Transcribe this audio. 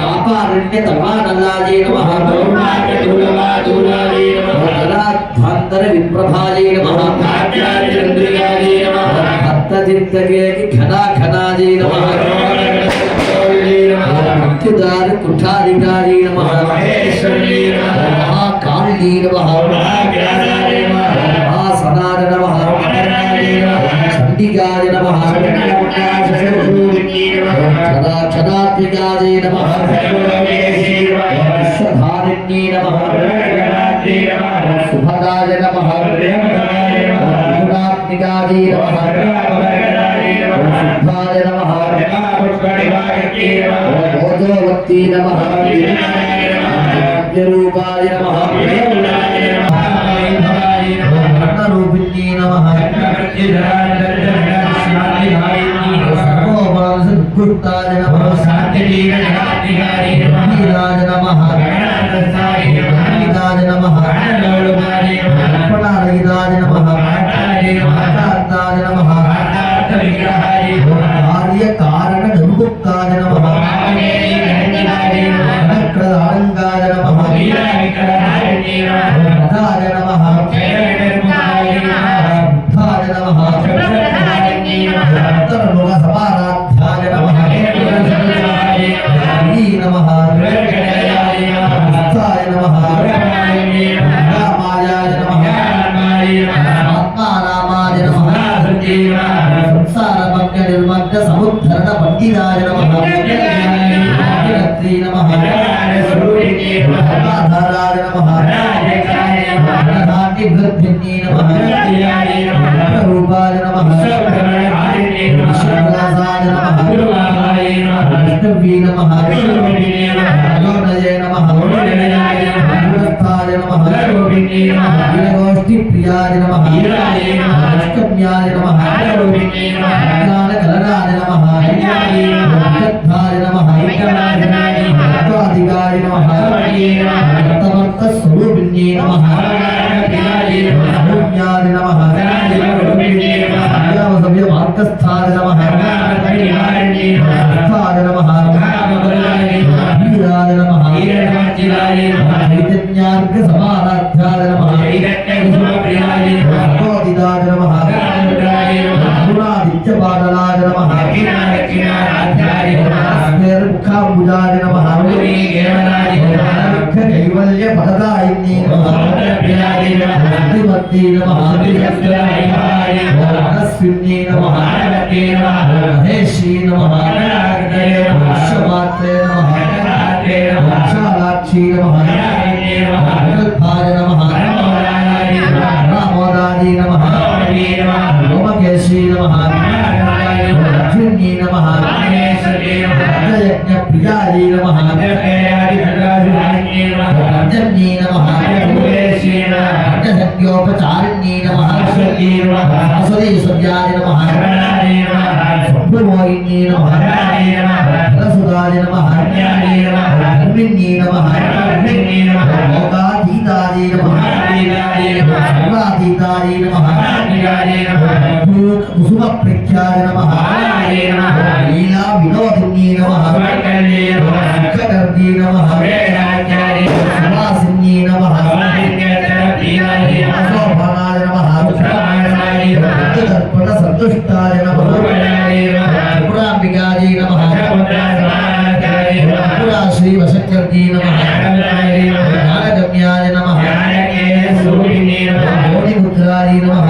आपारण्य तमानल्लाजे नमः भक्तर विप्रभाजे नमः भक्तचिंतके घना घनाजे नमः मुक्तिदार कुठारिकाजे नमः महाकाली नमः महासनाद नमः चंडिकाज नमः क्षदात्मिकाजे नमः विश्वधारिण्ये नमः सुभदाय नमः गुणात्मिकाजे नमः शुद्धाय नमः भोजवती नमः निरूपाय नमः रूपिण्ये नमः गुप्ताय नमः नीलाय नमः नीलाय नमः पणारहिताय नमः कांताय नमः कार्य कारण गुप्ताय नमः अलंकाय नमः रथाय नमः बुद्धाय नमः उत्तरमुख समाराध्याय नमः नमः स्थाय नमः रामाय नमः आत्मारामाय नमः संसारमग्न निर्मग्न समुद्धरण पंडिताय नमः नमः आधाराय नमः नाट्यवृद्धिन्ये नमः रूपाय नमः शिवदासाय नमः विष्णुवे नमः अयोनये नमः गुणस्थाय नमः वीरगोष्ठीप्रियाय नमः अष्टम्याय नमः ज्ञानकलनाय नमः यद्धाय नमः स्वाधिकाय नमः तमर्थस्वरूपिण्ये नमः भूम्याय नमः मार्गस्थाय नमः स्थाय नमः वीराय नमः चैतन्यार्घ समाराध्याय नमः गोदिदाय नमः गुणादित्यपादलाय नमः स्मेरमुखाम्बुजाय नमः कैवल्य पददायिन्ये नमः बुद्धिमत्ये नमः मनस्विन्ये नमः महेशी नमः विश्वमात्रे नमः विशालाक्षी नमः विकल्पाय नमः रामोदाय नमः ओमकेशी नमः अश्विन्ये नमः यज्ञप्रियाय नमः जन्ये नमः यज्ञोपचारिण्ये नमः स्वदेशव्याय नमः ब्रह्मोयिन्ये नमः रसुदाय नमः ब्रह्मण्ये नमः लोकातीताय नमः सर्वातीताय नमः कुसुमप्रेक्षाय नमः लीला विनोदिन्ये नमः कर्णे नमः सुवासिन्ये नमः शोभनाय नमः दर्पण संतुष्टाय नमः पुराम्बिकाय नमः पुरा श्री वशंकर्ये नमः ज्ञानगम्याय नमः मोनिमुद्राय नमः